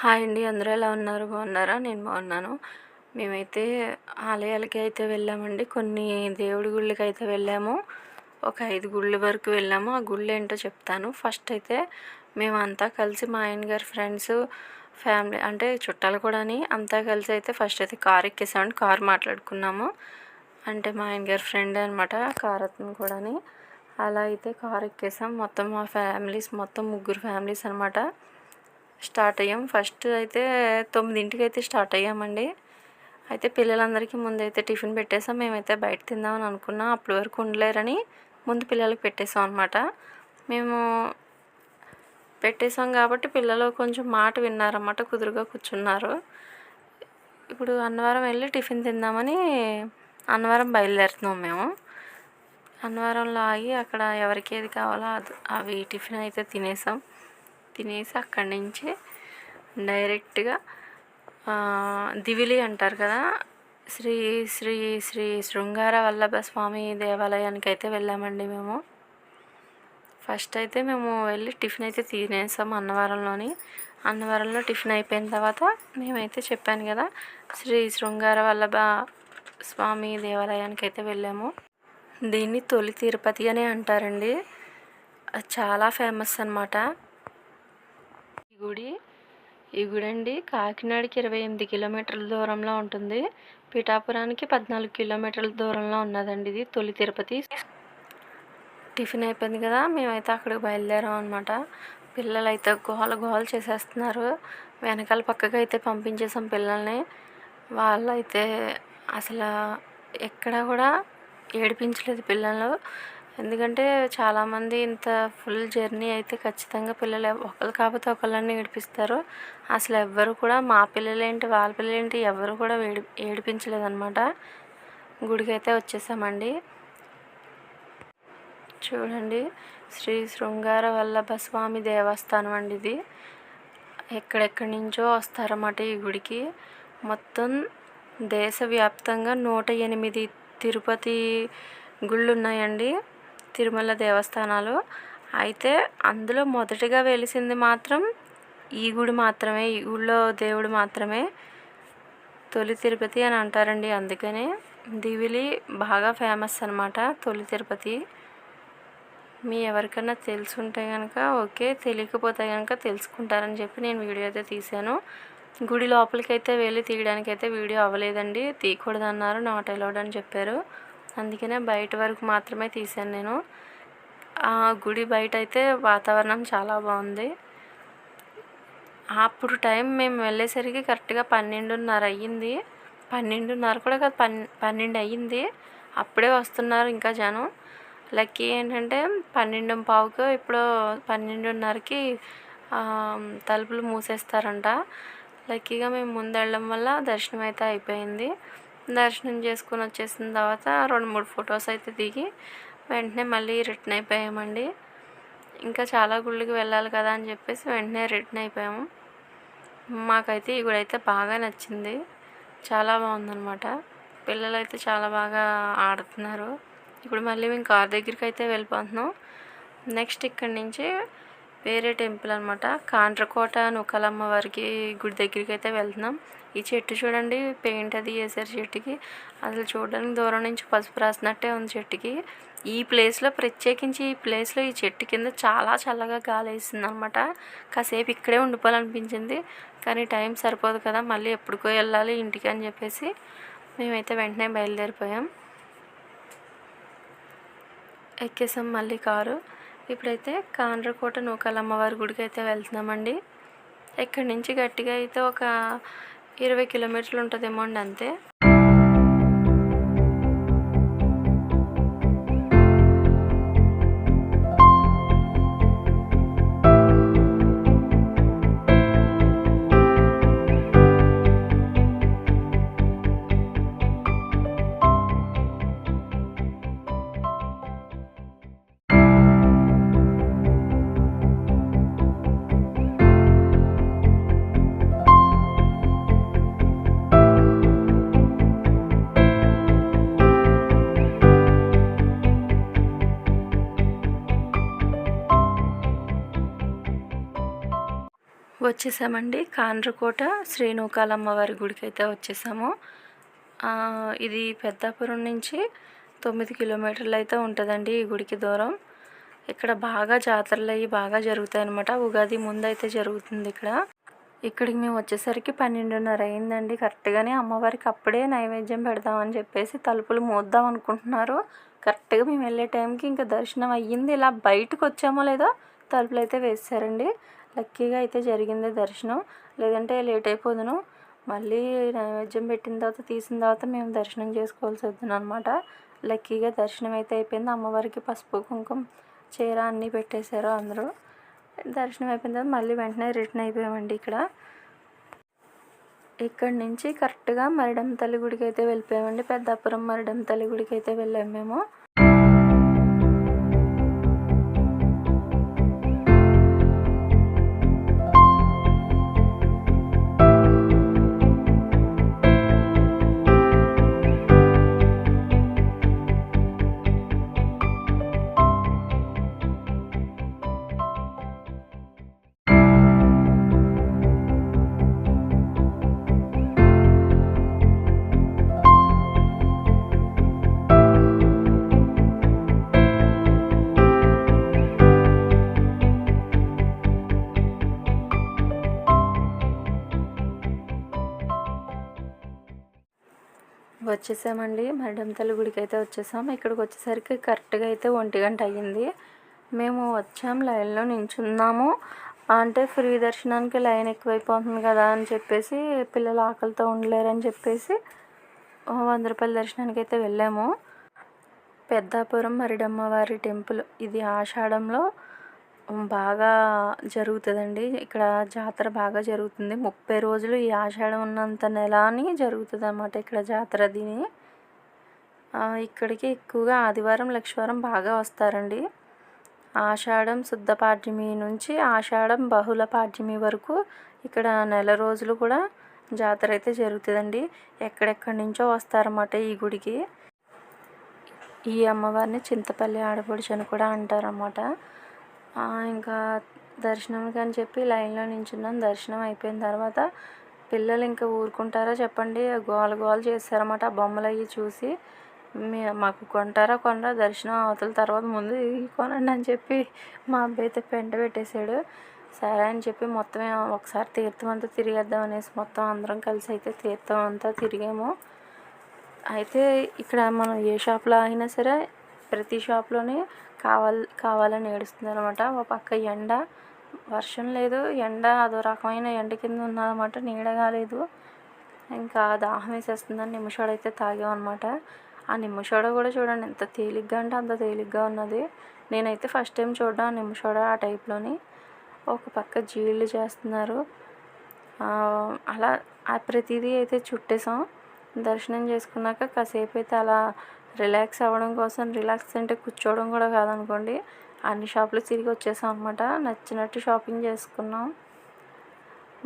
Hi అండి. అందరూ ఎలా ఉన్నారు? బాగున్నారా? నేను బాగున్నాను. మేమైతే ఆలయాలకి అయితే వెళ్ళామండి. కొన్ని దేవుడి గుళ్ళకైతే వెళ్ళాము. ఒక 5 గుళ్ళ వరకు వెళ్ళాము. ఆ గుళ్ళేంటో చెప్తాను. ఫస్ట్ అయితే మేమంతా కలిసి మా ఆయన గారి ఫ్రెండ్స్, ఫ్యామిలీ అంటే చుట్టాలు కూడాని అంతా కలిసి అయితే ఫస్ట్ అయితే కార్ ఎక్కేసామండి. కార్ మాట్లాడుకున్నాము. అంటే మా ఆయన గారి ఫ్రెండ్ అనమాట కార్ అతను కూడాని. అలా అయితే కార్ ఎక్కేసాం. మొత్తం మా ఫ్యామిలీస్ మొత్తం ముగ్గురు ఫ్యామిలీస్ అనమాట. స్టార్ట్ అయ్యాం. ఫస్ట్ అయితే 9కి అయితే స్టార్ట్ అయ్యామండి. అయితే పిల్లలందరికీ ముందైతే టిఫిన్ పెట్టేసాం. మేమైతే బయట తిందామని అనుకున్నాం. అప్పటి వరకు ఉండలేరని ముందు పిల్లలకి పెట్టేసాం అనమాట. మేము పెట్టేసాం కాబట్టి పిల్లలు కొంచెం మాట విన్నారన్నమాట. కుదురుగా కూర్చున్నారు. ఇప్పుడు అన్నవరం వెళ్ళి టిఫిన్ తిందామని అన్నవరం బయలుదేరుతున్నాం మేము. అన్నవరంలో ఆగి అక్కడ ఎవరికి ఏది కావాలో అవి టిఫిన్ అయితే తినేసి అక్కడి నుంచి డైరెక్ట్గా దివిలి అంటారు కదా, శ్రీ శ్రీ శ్రీ శృంగార వల్లభ స్వామి దేవాలయానికి అయితే వెళ్ళామండి మేము. ఫస్ట్ అయితే మేము వెళ్ళి టిఫిన్ అయితే తినేసాం అన్నవరంలో టిఫిన్ అయిపోయిన తర్వాత మేమైతే చెప్పాను కదా శ్రీ శృంగార వల్లభ స్వామి దేవాలయానికి అయితే వెళ్ళాము. దీన్ని తొలి తిరుపతి అని అంటారండి. అది చాలా ఫేమస్ అన్నమాట. ఈ గుడి అండి కాకినాడకి 28 కిలోమీటర్ల దూరంలో ఉంటుంది. పిఠాపురానికి 14 కిలోమీటర్ల దూరంలో ఉన్నదండి ఇది తొలి తిరుపతి. టిఫిన్ అయిపోయింది కదా, మేమైతే అక్కడికి బయలుదేరాం అనమాట. పిల్లలు అయితే గోల చేసేస్తున్నారు. వెనకాల పక్కకి అయితే పంపించేసాం పిల్లల్ని. వాళ్ళైతే అసలు ఎక్కడ కూడా ఏడిపించలేదు పిల్లలు. ఎందుకంటే చాలామంది ఇంత ఫుల్ జర్నీ అయితే ఖచ్చితంగా పిల్లలు ఒకళ్ళు కాకపోతే ఒకళ్ళని ఏడిపిస్తారు. అసలు ఎవ్వరు కూడా మా పిల్లలేంటి వాళ్ళ పిల్లలేంటి ఎవరు కూడా ఏడిపించలేదన్నమాట. గుడికి అయితే వచ్చేసామండి. చూడండి, శ్రీ శృంగార వల్లభ స్వామి దేవస్థానం అండి ఇది. ఎక్కడెక్కడి నుంచో వస్తారన్నమాట ఈ గుడికి. మొత్తం దేశవ్యాప్తంగా 108 తిరుపతి గుళ్ళు ఉన్నాయండి, తిరుమల దేవస్థానాలు. అయితే అందులో మొదటిగా వెలిసింది మాత్రం ఈ గుడి మాత్రమే. ఈ ఊళ్ళో దేవుడు మాత్రమే తొలి తిరుపతి అని అంటారండి. అందుకనే దివిలి బాగా ఫేమస్ అనమాట తొలి తిరుపతి. మీ ఎవరికైనా తెలుసుంటే కనుక ఓకే, తెలియకపోతే కనుక తెలుసుకుంటారని చెప్పి నేను వీడియో అయితే తీశాను. గుడి లోపలికి అయితే వెళ్ళి తీయడానికి అయితే వీడియో అవ్వలేదండి. తీయకూడదన్నారు, నాట్ అలౌడ్ అని చెప్పారు. అందుకనే బయట వరకు మాత్రమే తీశాను నేను. ఆ గుడి బయట అయితే వాతావరణం చాలా బాగుంది. అప్పుడు టైం మేము వెళ్ళేసరికి కరెక్ట్గా 12:30 అయ్యింది. 12:30 కూడా కాదు, 12 అయ్యింది. అప్పుడే వస్తున్నారు ఇంకా జనం. లక్కీ ఏంటంటే 12:15 ఇప్పుడు 12:30కి తలుపులు మూసేస్తారంట. లక్కీగా మేము ముందు వెళ్ళడం వల్ల దర్శనం అయితే అయిపోయింది. దర్శనం చేసుకుని వచ్చేసిన తర్వాత 2-3 ఫొటోస్ అయితే దిగి వెంటనే మళ్ళీ రిటర్న్ అయిపోయామండి. ఇంకా చాలా గుళ్ళకి వెళ్ళాలి కదా అని చెప్పేసి వెంటనే రిటర్న్ అయిపోయాము. మాకైతే ఈ గుడి అయితే బాగా నచ్చింది. చాలా బాగుందన్నమాట. పిల్లలు అయితే చాలా బాగా ఆడుతున్నారు. ఇప్పుడు మళ్ళీ మేము కార్ దగ్గరికి అయితే వెళ్ళిపోతున్నాం. నెక్స్ట్ ఇక్కడి నుంచి వేరే టెంపుల్ అనమాట, కాండ్రకోట నూకాలమ్మ వారికి గుడి దగ్గరికి అయితే వెళ్తున్నాం. ఈ చెట్టు చూడండి, పెయింట్ అది వేసారు చెట్టుకి. అసలు చూడడానికి దూరం నుంచి పసుపు రాసినట్టే ఉంది చెట్టుకి. ఈ ప్లేస్లో ప్రత్యేకించి ఈ చెట్టు కింద చాలా చల్లగా గాలి వేస్తుంది అనమాట. కాసేపు ఇక్కడే ఉండిపోవాలనిపించింది, కానీ టైం సరిపోదు కదా, మళ్ళీ ఎప్పటికో వెళ్ళాలి ఇంటికి అని చెప్పేసి మేమైతే వెంటనే బయలుదేరిపోయాం. ఎక్కేసాం మళ్ళీ కారు. ఇప్పుడైతే కాండ్రకోట నూకాలమ్మవారి గుడికి అయితే వెళ్తున్నామండి. ఇక్కడి నుంచి గట్టిగా అయితే ఒక 20 కిలోమీటర్లు ఉంటుందేమో అండి, అంతే. వచ్చేసామండి. కాండ్రకోట శ్రీనూకాల అమ్మవారి గుడికి అయితే వచ్చేసాము. ఇది పెద్దాపురం నుంచి 9 కిలోమీటర్లు అయితే ఉంటుందండి ఈ గుడికి దూరం. ఇక్కడ బాగా జాతరలు అవి బాగా జరుగుతాయి అన్నమాట. ఉగాది ముందు అయితే జరుగుతుంది ఇక్కడ. ఇక్కడికి మేము వచ్చేసరికి 12:30 అయిందండి. కరెక్ట్గానే అమ్మవారికి అప్పుడే నైవేద్యం పెడదామని చెప్పేసి తలుపులు మూద్దాం అనుకుంటున్నారు. కరెక్ట్గా మేము వెళ్ళే టైంకి ఇంకా దర్శనం అయ్యింది. ఇలా బయటకు వచ్చామో లేదో తలుపులు అయితే వేసారండి. లక్కీగా అయితే జరిగింది దర్శనం, లేదంటే లేట్ అయిపోదును. మళ్ళీ నైవేద్యం పెట్టిన తర్వాత తీసిన తర్వాత మేము దర్శనం చేసుకోవాల్సి వద్దును అనమాట. లక్కీగా దర్శనం అయితే అయిపోయింది. అమ్మవారికి పసుపు కుంకుమ చీర అన్నీ పెట్టేశారు అందరూ. దర్శనం అయిపోయిన తర్వాత మళ్ళీ వెంటనే రిటర్న్ అయిపోయామండి. ఇక్కడి నుంచి కరెక్ట్గా మరిడమ్మ తల్లి గుడికి అయితే వెళ్ళిపోయామండి. పెద్దాపురం మరిడమ్మ తల్లి గుడికి అయితే వెళ్ళాము మేము. వచ్చేసామండి. మరిడమ్మ తల్లి గుడికి అయితే వచ్చేసాం. ఇక్కడికి వచ్చేసరికి కరెక్ట్గా అయితే 1 గంట అయ్యింది. మేము వచ్చాం, లైన్లో నించున్నాము. అంటే ఫ్రీ దర్శనానికి లైన్ ఎక్కువైపోతుంది కదా అని చెప్పేసి, పిల్లలు ఆకలితో ఉండలేరని చెప్పేసి 100 రూపాయల దర్శనానికి అయితే వెళ్ళాము. పెద్దాపురం మరిడమ్మవారి టెంపుల్ ఇది ఆషాఢంలో బాగా జరుగుతుందండి. ఇక్కడ జాతర బాగా జరుగుతుంది. 30 రోజులు ఈ ఆషాఢం ఉన్నంత నెల అని జరుగుతుంది అన్నమాట ఇక్కడ జాతర. ఇక్కడికి ఎక్కువగా ఆదివారం లక్షవారం బాగా వస్తారండి. ఆషాఢం శుద్ధ పాడ్యమి నుంచి ఆషాఢం బహుళ పాడ్యమి వరకు ఇక్కడ నెల రోజులు కూడా జాతర అయితే జరుగుతుందండి. ఎక్కడెక్కడి నుంచో వస్తారన్నమాట ఈ గుడికి. ఈ అమ్మవారిని చింతపల్లి ఆడపడుచు అని కూడా అంటారన్నమాట. ఇంకా దర్శనంకి అని చెప్పి లైన్లో నించున్నాం. దర్శనం అయిపోయిన తర్వాత పిల్లలు ఇంకా ఊరుకుంటారా చెప్పండి, గోల గోల చేస్తారన్నమాట. బొమ్మలు అవి చూసి మాకు కొంటారా కొనరా, దర్శనం అవతల తర్వాత ముందు కొనండి అని చెప్పి మా అబ్బాయి అయితే పెంట పెట్టేశాడు. సరే అని చెప్పి మొత్తం ఒకసారి తీర్థం అంతా తిరిగేద్దాం అనేసి మొత్తం అందరం కలిసి అయితే తీర్థం అంతా తిరిగాము. అయితే ఇక్కడ మనం ఏ షాప్లో అయినా సరే ప్రతి షాప్లోనే కావాలని ఏడుస్తుంది అనమాట. ఒక పక్క ఎండ, వర్షం లేదు, ఎండ అదో రకమైన ఎండ కింద ఉన్నదన్నమాట, నీడగా లేదు. ఇంకా దాహం వేసేస్తుందని నిమ్మసోడ అయితే తాగామన్నమాట. ఆ నిమ్మసోడ కూడా చూడండి ఎంత తేలిగ్గా అంటే అంత తేలిగ్గా ఉన్నది. నేనైతే ఫస్ట్ టైం చూడడం ఆ నిమ్మసోడ ఆ టైప్లోని. ఒక పక్క జీళ్ళు చేస్తున్నారు. అలా ప్రతిదీ అయితే చుట్టేసాం. దర్శనం చేసుకున్నాక కాసేపు అయితే అలా రిలాక్స్ అవ్వడం కోసం, రిలాక్స్ అంటే కూర్చోవడం కూడా కాదనుకోండి, అన్ని షాపులు తిరిగి వచ్చేసాం అనమాట. నచ్చినట్టు షాపింగ్ చేసుకున్నాం.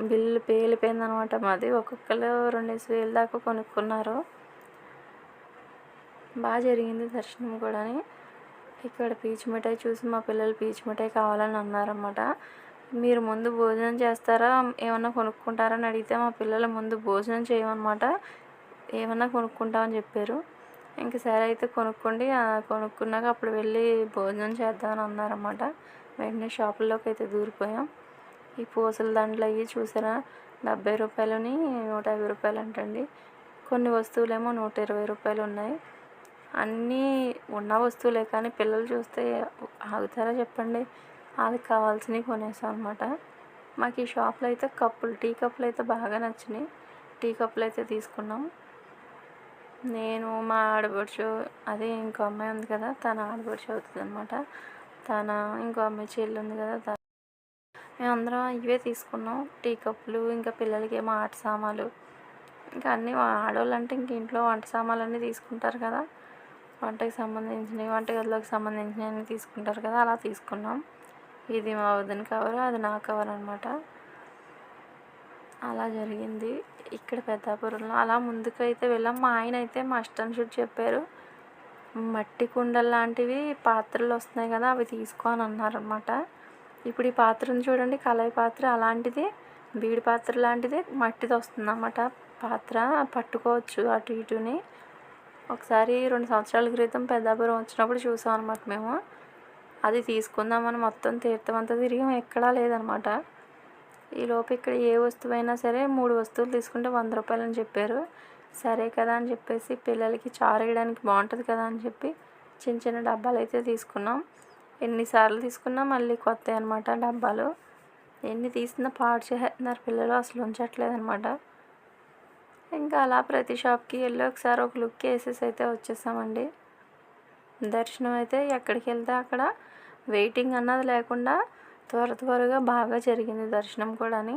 బిల్లు పేలిపోయిందనమాట మాది. ఒక్కొక్కరు 2,000 దాకా కొనుక్కున్నారు. బాగా జరిగింది దర్శనం కూడా. ఇక్కడ పీచు మిఠాయి చూసి మా పిల్లలు పీచు మిఠాయి కావాలని అన్నారన్నమాట. మీరు ముందు భోజనం చేస్తారా ఏమన్నా కొనుక్కుంటారని అడిగితే మా పిల్లలు ముందు భోజనం చేయమన్నమాట, ఏమన్నా కొనుక్కుంటామని చెప్పారు. ఇంక సరే అయితే కొనుక్కోండి, కొనుక్కున్నాక అప్పుడు వెళ్ళి భోజనం చేద్దామని అన్నారన్నమాట. వెంటనే షాపుల్లోకి అయితే దూరిపోయాం. ఈ పూసల దండలు అవి చూసారా, 70 రూపాయలని 150 రూపాయలు అంటండి. కొన్ని వస్తువులేమో 120 రూపాయలు ఉన్నాయి. అన్నీ ఉన్న వస్తువులే కానీ పిల్లలు చూస్తే ఆగుతారా చెప్పండి. వాళ్ళకి కావాల్సినవి కొనేసాం అనమాట. మాకు ఈ షాప్లో అయితే టీ కప్పులు అయితే బాగా నచ్చినాయి. టీ కప్పులు అయితే తీసుకున్నాం. నేను మా ఆడపడుచు, అదే ఇంకో అమ్మాయి ఉంది కదా, తన ఆడపడుచు అవుతుంది అనమాట. ఇంకో అమ్మాయి చెల్లి ఉంది కదా, మేమందరం ఇవే తీసుకున్నాం. టీ కప్పులు, ఇంకా పిల్లలకి ఏమో ఆట సామాన్లు, ఇంకా అన్నీ ఆడవాళ్ళు అంటే ఇంక ఇంట్లో వంట సామాన్లు అన్నీ తీసుకుంటారు కదా, వంటకి సంబంధించినవి, వంటగదిలోకి సంబంధించినవి అన్నీ తీసుకుంటారు కదా, అలా తీసుకున్నాం. ఇది మా వదిన కవర్, అది నా కవర్ అనమాట. అలా జరిగింది ఇక్కడ పెద్దాపురంలో. అలా ముందుకైతే వెళ్ళాం. మా ఆయన అయితే మస్ట్ అండ్ షుడ్ చెప్పారు, మట్టి కుండలు లాంటివి పాత్రలు వస్తున్నాయి కదా, అవి తీసుకో అని అన్నారనమాట. ఇప్పుడు ఈ పాత్రను చూడండి, కళాయి పాత్ర అలాంటిది బీడి పాత్ర లాంటిది మట్టిది వస్తుందన్నమాట పాత్ర, పట్టుకోవచ్చు అటు ఇటుని. ఒకసారి 2 సంవత్సరాల క్రితం పెద్దాపురం వచ్చినప్పుడు చూసాం అనమాట మేము. అది తీసుకుందామని మొత్తం తీర్థం అంతా తిరిగి ఎక్కడా లేదనమాట. ఈలోపు ఇక్కడ ఏ వస్తువైనా సరే 3 వస్తువులు తీసుకుంటే 100 రూపాయలు అని చెప్పారు. సరే కదా అని చెప్పేసి పిల్లలకి చారు వేయడానికి బాగుంటుంది కదా అని చెప్పి చిన్న చిన్న డబ్బాలు అయితే తీసుకున్నాం. ఎన్నిసార్లు తీసుకున్నా మళ్ళీ కొత్త అనమాట డబ్బాలు. ఎన్ని తీసినా పాడు చేస్తున్నారు పిల్లలు, అసలు ఉంచట్లేదు అనమాట. ఇంకా అలా ప్రతి షాప్కి వెళ్ళి ఒకసారి ఒక లుక్ వేసేసి అయితే వచ్చేసామండి. దర్శనం అయితే ఎక్కడికి వెళ్తే అక్కడ వెయిటింగ్ అన్నది లేకుండా త్వరగా బాగా జరిగింది దర్శనం కూడాని.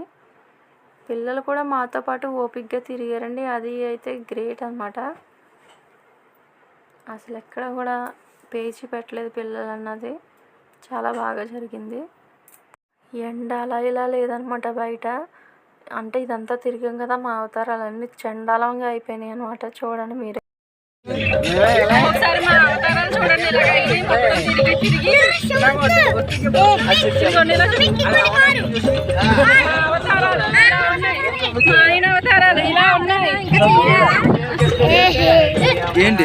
పిల్లలు కూడా మాతో పాటు ఓపికగా తిరిగారండి, అది అయితే గ్రేట్ అనమాట. అసలు ఎక్కడ కూడా పేచి పెట్టలేదు పిల్లలు అన్నది, చాలా బాగా జరిగింది. ఎండ అలా ఇలా లేదనమాట బయట. అంటే ఇదంతా తిరిగాం కదా, మా అవతారాలన్నీ చండాలంగా అయిపోయినాయి అనమాట. చూడండి మీరే ఒకసారి మా అవతారాలు చూడండి. అవతారాలు ఇలా ఉన్నాయి. ఏంటి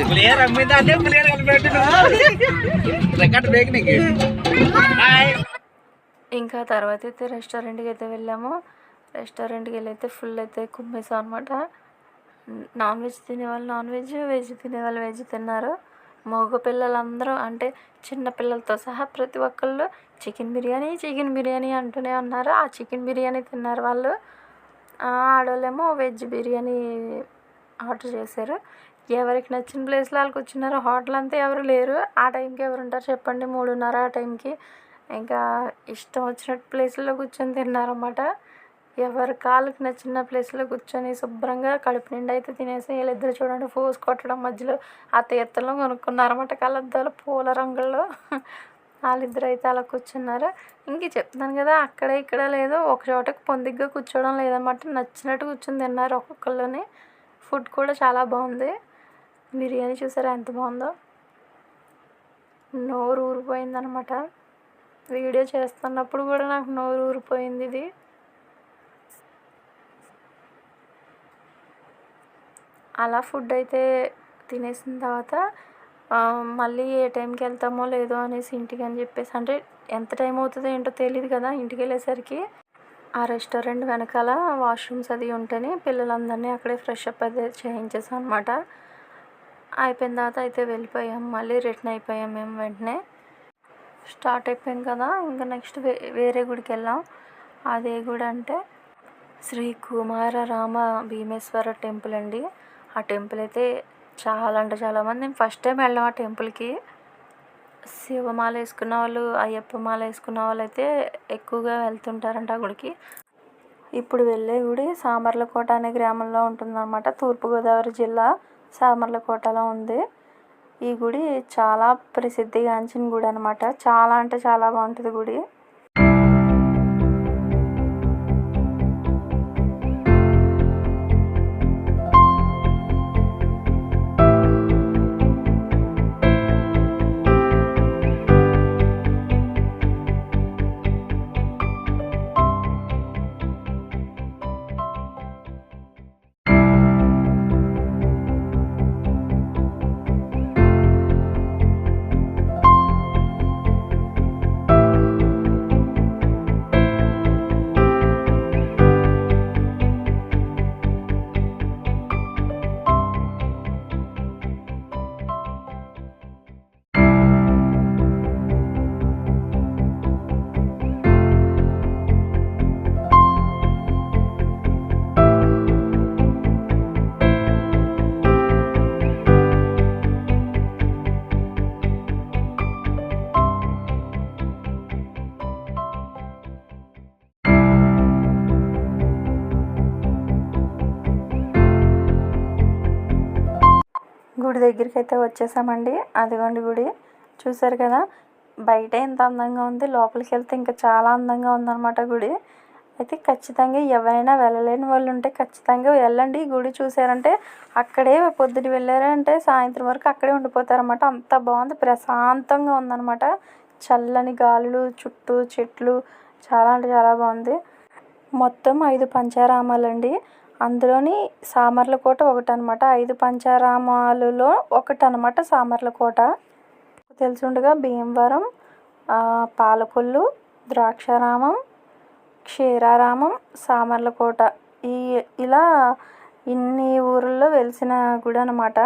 ఇంకా తర్వాత అయితే రెస్టారెంట్కి అయితే వెళ్ళాము. రెస్టారెంట్కి వెళ్ళి అయితే ఫుల్ అయితే కుమ్మేసాం అనమాట. నాన్ వెజ్ తినేవాళ్ళు నాన్ వెజ్, వెజ్ తినేవాళ్ళు వెజ్ తిన్నారు. మగ పిల్లలందరూ అంటే చిన్న పిల్లలతో సహా ప్రతి ఒక్కళ్ళు చికెన్ బిర్యానీ అంటూనే ఉన్నారు. ఆ చికెన్ బిర్యానీ తిన్నారు వాళ్ళు. ఆడవాళ్ళేమో వెజ్ బిర్యానీ ఆర్డర్ చేశారు. ఎవరికి నచ్చిన ప్లేస్లో వాళ్ళు కూర్చున్నారు. హోటల్ అంతా ఎవరు లేరు. ఆ టైంకి ఎవరు ఉంటారు చెప్పండి, 3:30 ఆ టైంకి. ఇంకా ఇష్టం వచ్చినట్టు ప్లేస్లో కూర్చొని తిన్నారన్నమాట. ఎవరి కాళ్ళకి నచ్చిన ప్లేస్లో కూర్చొని శుభ్రంగా కడుపు నిండా అయితే తినేసి వీళ్ళిద్దరు చూడండి ఫోజ్ కొట్టడం మధ్యలో ఆ తీర్థంలో కొనుక్కున్నారన్నమాట కళ్ళద్దాలు పూల రంగుల్లో. వాళ్ళిద్దరు అయితే అలా కూర్చున్నారు. ఇంక చెప్తాను కదా, అక్కడ ఇక్కడ లేదు, ఒక చోటకి పొందిగ్గా కూర్చోవడం లేదన్నమాట. నచ్చినట్టు కూర్చొని తిన్నారు ఒక్కొక్కళ్ళని. ఫుడ్ కూడా చాలా బాగుంది. బిర్యానీ చూసారా ఎంత బాగుందో, నోరు ఊరిపోయిందనమాట. వీడియో చేస్తున్నప్పుడు కూడా నాకు నోరు ఊరిపోయింది. ఇది అలా ఫుడ్ అయితే తినేసిన తర్వాత మళ్ళీ ఏ టైంకి వెళ్తామో లేదో అనేసి ఇంటికి అని చెప్పేసి, అంటే ఎంత టైం అవుతుందో ఏంటో తెలియదు కదా. ఇంటికి వెళ్ళేసరికి ఆ రెస్టారెంట్ వెనకాల వాష్రూమ్స్ అది ఉంటేనే పిల్లలందరినీ అక్కడే ఫ్రెష్ అప్ అయితే చేయించేసాం అనమాట. అయిపోయిన తర్వాత అయితే వెళ్ళిపోయాం, మళ్ళీ రిటర్న్ అయిపోయాం మేము. వెంటనే స్టార్ట్ అయిపోయాం కదా, ఇంకా నెక్స్ట్ వేరే గుడికి వెళ్ళాం. అదే గుడి అంటే శ్రీ కుమార రామ భీమేశ్వర టెంపుల్ అండి. ఆ టెంపుల్ అయితే చాలా అంటే చాలామంది ఫస్ట్ టైం వెళ్ళాం ఆ టెంపుల్కి. శివమాల వేసుకున్న వాళ్ళు, అయ్యప్ప మాల వేసుకున్న వాళ్ళు అయితే ఎక్కువగా వెళ్తుంటారంట ఆ గుడికి. ఇప్పుడు వెళ్ళే గుడి సామర్లకోట అనే గ్రామంలో ఉంటుందన్నమాట. తూర్పుగోదావరి జిల్లా సామర్లకోటలో ఉంది. ఈ గుడి చాలా ప్రసిద్ధిగాంచిన గుడి అనమాట. చాలా అంటే చాలా బాగుంటుంది గుడి. గుడి దగ్గరికి అయితే వచ్చేసామండి. అదిగోండి గుడి చూసారు కదా, బయట ఎంత అందంగా ఉంది, లోపలికి వెళ్తే ఇంకా చాలా అందంగా ఉందన్నమాట గుడి. అయితే ఖచ్చితంగా ఎవరైనా వెళ్ళలేని వాళ్ళు ఉంటే ఖచ్చితంగా వెళ్ళండి. గుడి చూసారంటే అక్కడే పొద్దున వెళ్ళారంటే సాయంత్రం వరకు అక్కడే ఉండిపోతారన్నమాట. అంత బాగుంది, ప్రశాంతంగా ఉందన్నమాట. చల్లని గాలులు, చుట్టూ చెట్లు, చాలా అంటే చాలా బాగుంది. మొత్తం 5 పంచారామాలండి. అందులోని సామర్లకోట ఒకటనమాట. 5 పంచారామాలలో ఒకటనమాట సామర్లకోట. తెలిసుండగా భీమవరం, పాలకొల్లు, ద్రాక్షారామం, క్షీరారామం, సామర్లకోట ఇలా ఇన్ని ఊరుల్లో వెలిసిన గుడి అనమాట.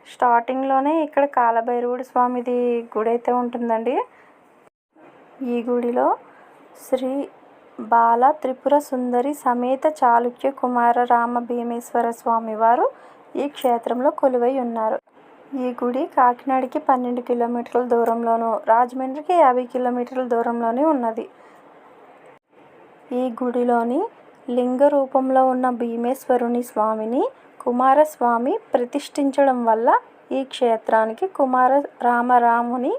స్టార్టింగ్లోనే ఇక్కడ కాలభైరవుడి స్వామిది గుడి అయితే ఉంటుందండి. ఈ గుడిలో శ్రీ బాల త్రిపుర సుందరి సమేత చాళుక్య కుమార రామ భీమేశ్వర స్వామి వారు ఈ క్షేత్రంలో కొలువై ఉన్నారు. ఈ గుడి కాకినాడకి 12 కిలోమీటర్ల దూరంలోను, రాజమండ్రికి 50 కిలోమీటర్ల దూరంలోనే ఉన్నది. ఈ గుడిలోని లింగ రూపంలో ఉన్న భీమేశ్వరుని స్వామిని కుమారస్వామి ప్రతిష్ఠించడం వల్ల ఈ క్షేత్రానికి కుమార రామరాముని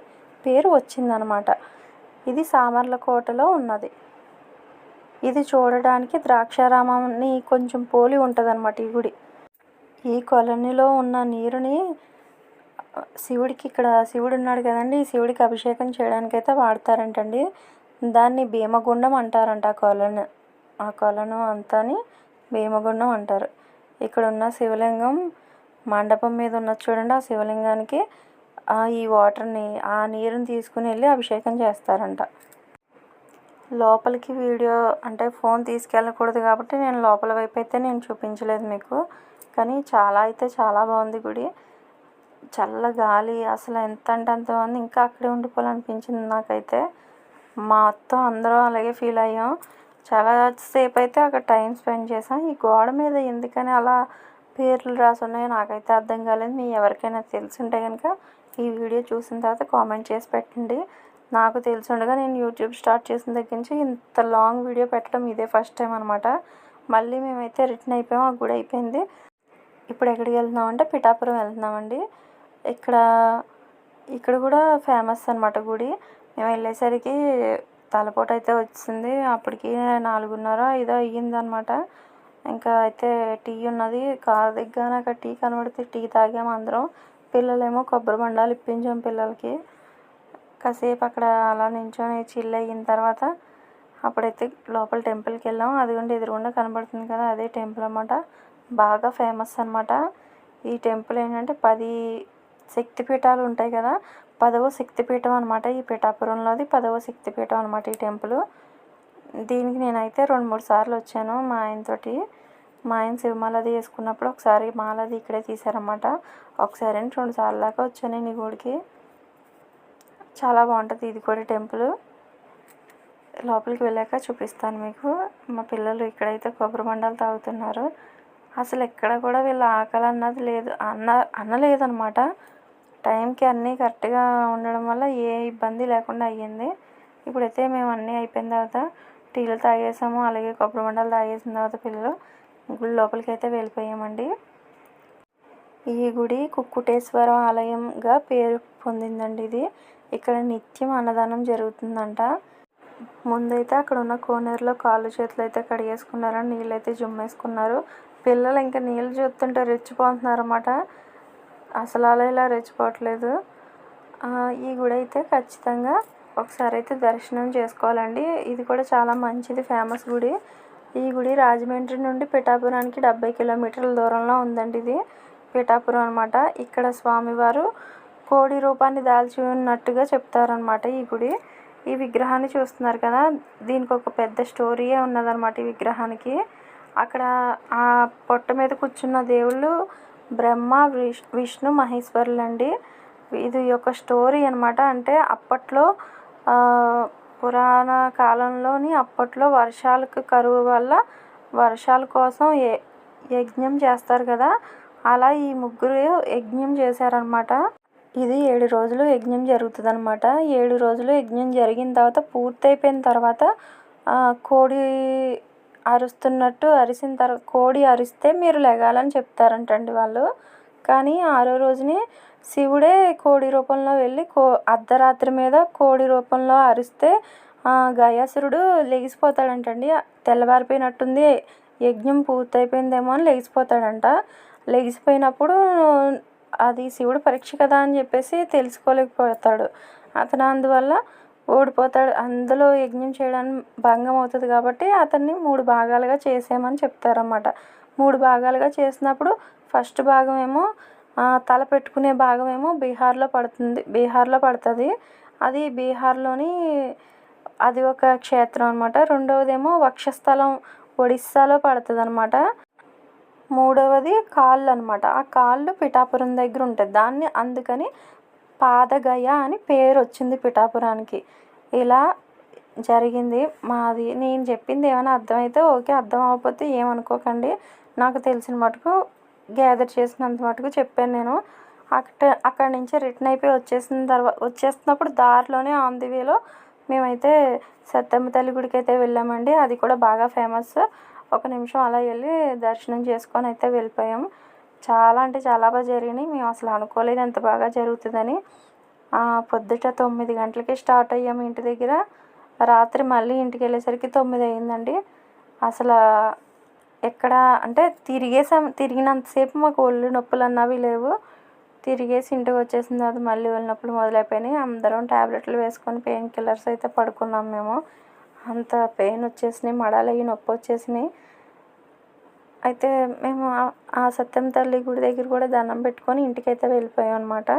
పేరు వచ్చిందనమాట. ఇది సామర్లకోటలో ఉన్నది. ఇది చూడడానికి ద్రాక్షారామాన్ని కొంచెం పోలి ఉంటుందన్నమాట ఈ గుడి. ఈ కొలనులో ఉన్న నీరుని శివుడికి, ఇక్కడ శివుడు ఉన్నాడు కదండి, ఈ శివుడికి అభిషేకం చేయడానికి అయితే వాడతారంటండి. దాన్ని భీమగుండం అంటారంట. ఆ కొలను అంతాని భీమగుండం అంటారు. ఇక్కడ ఉన్న శివలింగం మండపం మీద ఉన్నది చూడండి. ఆ శివలింగానికి ఈ వాటర్ని, ఆ నీరుని తీసుకుని వెళ్ళి అభిషేకం చేస్తారంట. లోపలికి వీడియో అంటే ఫోన్ తీసుకెళ్ళకూడదు కాబట్టి నేను లోపల వైపు అయితే నేను చూపించలేదు మీకు. కానీ చాలా బాగుంది గుడి. చల్ల గాలి, అసలు ఎంత అంటే అంత బాగుంది. ఇంకా అక్కడే ఉండిపోవాలనిపించింది నాకైతే. మొత్తం అందరం అలాగే ఫీల్ అయ్యాం. చాలా సేపు అయితే అక్కడ టైం స్పెండ్ చేసాం. ఈ గోడ మీద ఎందుకని అలా పేర్లు రాసి ఉన్నాయో నాకైతే అర్థం కాలేదు. మీ ఎవరికైనా తెలుసుంటే కనుక ఈ వీడియో చూసిన తర్వాత కామెంట్ చేసి పెట్టండి. నాకు తెలుసుండగా నేను యూట్యూబ్ స్టార్ట్ చేసిన దగ్గర నుంచి ఇంత లాంగ్ వీడియో పెట్టడం ఇదే ఫస్ట్ టైం అనమాట. మళ్ళీ మేమైతే రిటర్న్ అయిపోయాం. ఆ గుడి అయిపోయింది. ఇప్పుడు ఎక్కడికి వెళ్తున్నామంటే పిఠాపురం వెళ్తున్నామండి. ఇక్కడ కూడా ఫేమస్ అనమాట గుడి. మేము వెళ్ళేసరికి తలపోటు అయితే వచ్చింది. అప్పటికి 4:30, 5 అయ్యిందనమాట. ఇంకా అయితే టీ ఉన్నది కారు దిగ్గానే. అక్కడ టీ కనబడితే టీ తాగాము అందరం. పిల్లలేమో కొబ్బరి బొండాలు ఇప్పించాం పిల్లలకి. కాసేపు అక్కడ అలా నించొని చిల్ అయిన తర్వాత అప్పుడైతే లోపల టెంపుల్కి వెళ్ళాం. అదిగోండి ఎదురుగుండా కనబడుతుంది కదా, అదే టెంపుల్ అన్నమాట. బాగా ఫేమస్ అనమాట. ఈ టెంపుల్ ఏంటంటే 10 శక్తిపీఠాలు ఉంటాయి కదా, 10వ శక్తిపీఠం అనమాట. ఈ పిఠాపురంలోది 10వ శక్తిపీఠం అనమాట ఈ టెంపుల్. దీనికి నేనైతే 2-3 సార్లు వచ్చాను మా ఆయనతోటి. మా ఆయన శివమాలది వేసుకున్నప్పుడు ఒకసారి మాలది ఇక్కడే తీశారన్నమాట. ఒకసారి 2 సార్లు దాకా వచ్చాను ఈ గుడికి. చాలా బాగుంటుంది ఇది కూడా టెంపుల్. లోపలికి వెళ్ళాక చూపిస్తాను మీకు. మా పిల్లలు ఇక్కడైతే కొబ్బరి బొండాలు తాగుతున్నారు. అసలు ఎక్కడ కూడా వీళ్ళ ఆకలి అన్నది లేదు, అనలేదన్నమాట. టైంకి అన్నీ కరెక్ట్గా ఉండడం వల్ల ఏ ఇబ్బంది లేకుండా అయ్యింది. ఇప్పుడైతే మేము అన్నీ అయిపోయిన తర్వాత టీలు తాగేసాము, అలాగే కొబ్బరి బొండాలు తాగేసిన తర్వాత పిల్లలు గుడి లోపలికి అయితే వెళ్ళిపోయామండి. ఈ గుడి కుక్కుటేశ్వర ఆలయంగా పేరు పొందిందండి. ఇది ఇక్కడ నిత్యం అన్నదానం జరుగుతుందంట. ముందైతే అక్కడ ఉన్న కోనేరులో కాళ్ళు చేతులు అయితే కడిగేసుకున్నారు, నీళ్ళు అయితే జుమ్మేసుకున్నారు. పిల్లలు ఇంకా నీళ్ళు చూస్తుంటే రెచ్చిపోతున్నారు అన్నమాట. అసలు అలా ఇలా రెచ్చిపోవట్లేదు. ఈ గుడి అయితే ఖచ్చితంగా ఒకసారి అయితే దర్శనం చేసుకోవాలండి. ఇది కూడా చాలా మంచిది, ఫేమస్ గుడి. ఈ గుడి రాజమండ్రి నుండి పిఠాపురానికి 70 కిలోమీటర్ల దూరంలో ఉందండి. ఇది పిఠాపురం అనమాట. ఇక్కడ స్వామివారు కోడి రూపాన్ని దాల్చి ఉన్నట్టుగా చెప్తారనమాట ఈ గుడి. ఈ విగ్రహాన్ని చూస్తున్నారు కదా, దీనికి ఒక పెద్ద స్టోరీయే ఉన్నదనమాట ఈ విగ్రహానికి. అక్కడ ఆ పొట్ట మీద కూర్చున్న దేవుళ్ళు బ్రహ్మ, విష్ణు, మహేశ్వరులండి. ఇది ఒక స్టోరీ అనమాట. అంటే అప్పట్లో పురాణ కాలంలోని అప్పట్లో వర్షాలకు కరువు వల్ల వర్షాల కోసం యజ్ఞం చేస్తారు కదా, అలా ఈ ముగ్గురు యజ్ఞం చేశారనమాట. ఇది 7 రోజులు యజ్ఞం జరుగుతుంది అనమాట. 7 రోజులు యజ్ఞం జరిగిన తర్వాత పూర్తయిపోయిన తర్వాత కోడి అరుస్తున్నట్టు అరిసిన తర్వాత, కోడి అరిస్తే మీరు లెగాలని చెప్తారంటండి వాళ్ళు. కానీ 6వ రోజునే శివుడే కోడి రూపంలో వెళ్ళి అర్ధరాత్రి మీద కోడి రూపంలో అరిస్తే గయాసురుడు లెగిసిపోతాడంటండి. తెల్లవారిపోయినట్టుంది, యజ్ఞం పూర్తయిపోయిందేమో అని లెగిసిపోతాడంట. లెగిసిపోయినప్పుడు అది శివుడు పరీక్ష కదా అని చెప్పేసి తెలుసుకోలేకపోతాడు అతను. అందువల్ల ఓడిపోతాడు, అందులో యజ్ఞం చేయడానికి భంగం అవుతుంది కాబట్టి అతన్ని 3 భాగాలుగా చేసేయమని చెప్తారన్నమాట. 3 భాగాలుగా చేసినప్పుడు ఫస్ట్ భాగం ఏమో తల పెట్టుకునే భాగం ఏమో బీహార్లో పడుతుంది. అది బీహార్లోని అది ఒక క్షేత్రం అనమాట. రెండవదేమో వక్షస్థలం ఒడిస్సాలో పడుతుంది అనమాట. మూడవది కాళ్ళు అనమాట. ఆ కాళ్ళు పిఠాపురం దగ్గర ఉంటుంది. అందుకని పాదగయ అని పేరు వచ్చింది పిఠాపురానికి. ఇలా జరిగింది మాది. నేను చెప్పింది ఏమైనా అర్థమైతే ఓకే, అర్థం అవ్వకపోతే ఏమనుకోకండి. నాకు తెలిసిన మటుకు గ్యాదర్ చేసినంత మటుకు చెప్పాను నేను. అక్కడి నుంచి రిటర్న్ అయిపోయి వచ్చేస్తున్నప్పుడు దారిలోనే ఆన్ ది వేలో మేమైతే సత్తమ్మ తల్లి గుడికి అయితే వెళ్ళామండి. అది కూడా బాగా ఫేమస్. 1 నిమిషం అలా వెళ్ళి దర్శనం చేసుకొని అయితే వెళ్ళిపోయాం. చాలా అంటే చాలా బాగా జరిగినాయి. మేము అసలు అనుకోలేదు ఎంత బాగా జరుగుతుందని. పొద్దుట 9 గంటలకి స్టార్ట్ అయ్యాము ఇంటి దగ్గర. రాత్రి మళ్ళీ ఇంటికి వెళ్ళేసరికి 9 అయిందండి. అసలు ఎక్కడ అంటే తిరిగినంతసేపు మాకు ఒళ్ళు నొప్పులు అన్నవి లేవు. తిరిగేసి ఇంటికి వచ్చేసిన తర్వాత మళ్ళీ ఒళ్ళు నొప్పులు మొదలైపోయినాయి. అందరం ట్యాబ్లెట్లు వేసుకొని పెయిన్ కిల్లర్స్ అయితే పడుకున్నాం మేము. అంత పెయిన్ వచ్చేసినాయి, మడాలు అయ్యి నొప్పి వచ్చేసినాయి. అయితే మేము ఆ సత్యం తల్లి గుడి దగ్గర కూడా దండం పెట్టుకొని ఇంటికైతే వెళ్ళిపోయాం అనమాట.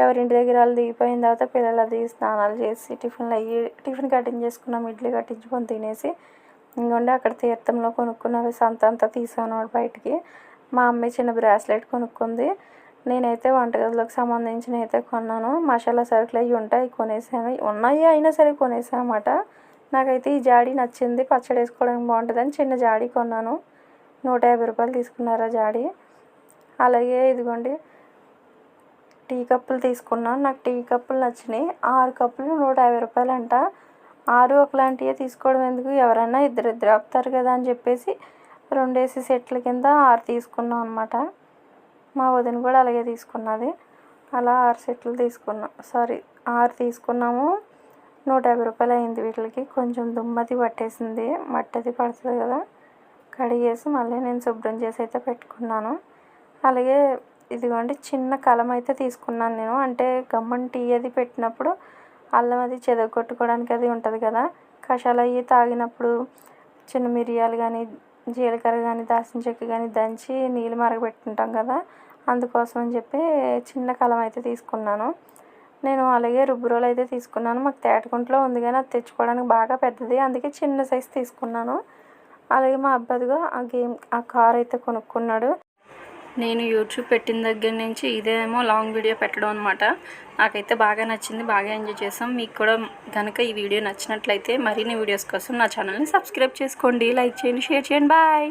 ఎవరింటి దగ్గర వాళ్ళు దిగిపోయిన తర్వాత పిల్లలు అది స్నానాలు చేసి టిఫిన్ కట్టించేసుకున్నాం. ఇడ్లీ కట్టించుకొని తినేసి ఇంకొండి అక్కడ తీర్థంలో కొనుక్కున్నవి సంత అంతా తీసాను బయటికి. మా అమ్మాయి చిన్న బ్రాస్లెట్ కొనుక్కుంది. నేనైతే వంటగదిలోకి సంబంధించినవి అయితే కొన్నాను. మసాలా సరుకులు అవి ఉంటాయి, కొనేసాను. ఉన్నాయి అయినా సరే కొనేసాను అన్నమాట. నాకైతే ఈ జాడీ నచ్చింది, పచ్చడి వేసుకోవడానికి బాగుంటుందని చిన్న జాడీ కొన్నాను. 150 రూపాయలు తీసుకున్నారు ఆ జాడీ. అలాగే ఇదిగోండి టీ కప్పులు తీసుకున్నాను. నాకు టీ కప్పులు నచ్చినాయి. 6 కప్పులు 150 రూపాయలు అంట. 6 ఒకలాంటివే తీసుకోవడం ఎందుకు, ఎవరైనా ఇద్దరు ఆపుతారు కదా అని చెప్పేసి 2 సెట్ల కింద 6 తీసుకున్నాం అనమాట. మా వదిన కూడా అలాగే తీసుకున్నది. అలా 6 సెట్లు తీసుకున్నాం. 6 తీసుకున్నాము. 150 రూపాయలు అయింది. వీటికి కొంచెం దుమ్మతి పట్టేసింది, మట్టి పడుతుంది కదా, కడిగేసి మళ్ళీ నేను శుభ్రం చేసి అయితే పెట్టుకున్నాను. అలాగే ఇదిగోండి చిన్న కలం అయితే తీసుకున్నాను నేను. అంటే గమ్మని టీ అది పెట్టినప్పుడు అల్లం అది చెదగొట్టుకోవడానికి అది ఉంటుంది కదా, కషాయాలు అవి తాగినప్పుడు చిన్న మిరియాలు కానీ జీలకర్ర కానీ దాల్చిన చెక్క కానీ దంచి నీళ్ళు మరగబెట్టుకుంటాం కదా, అందుకోసం అని చెప్పి చిన్న కలం అయితే తీసుకున్నాను నేను. అలాగే రుబ్బురోలు అయితే తీసుకున్నాను. మాకు తేటకుంటలో ఉంది కానీ అది తెచ్చుకోవడానికి బాగా పెద్దది, అందుకే చిన్న సైజు తీసుకున్నాను. అలాగే మా అబ్బాయిగా ఆ కార్ అయితే కొనుక్కున్నాడు. నేను యూట్యూబ్ పెట్టిన దగ్గర నుంచి ఇదేమో లాంగ్ వీడియో పెట్టడం అనమాట. నాకైతే బాగా నచ్చింది, బాగా ఎంజాయ్ చేసాం. మీకు కూడా కనుక ఈ వీడియో నచ్చినట్లయితే మరిన్ని వీడియోస్ కోసం నా ఛానల్ని సబ్స్క్రైబ్ చేసుకోండి, లైక్ చేయండి, షేర్ చేయండి. బాయ్.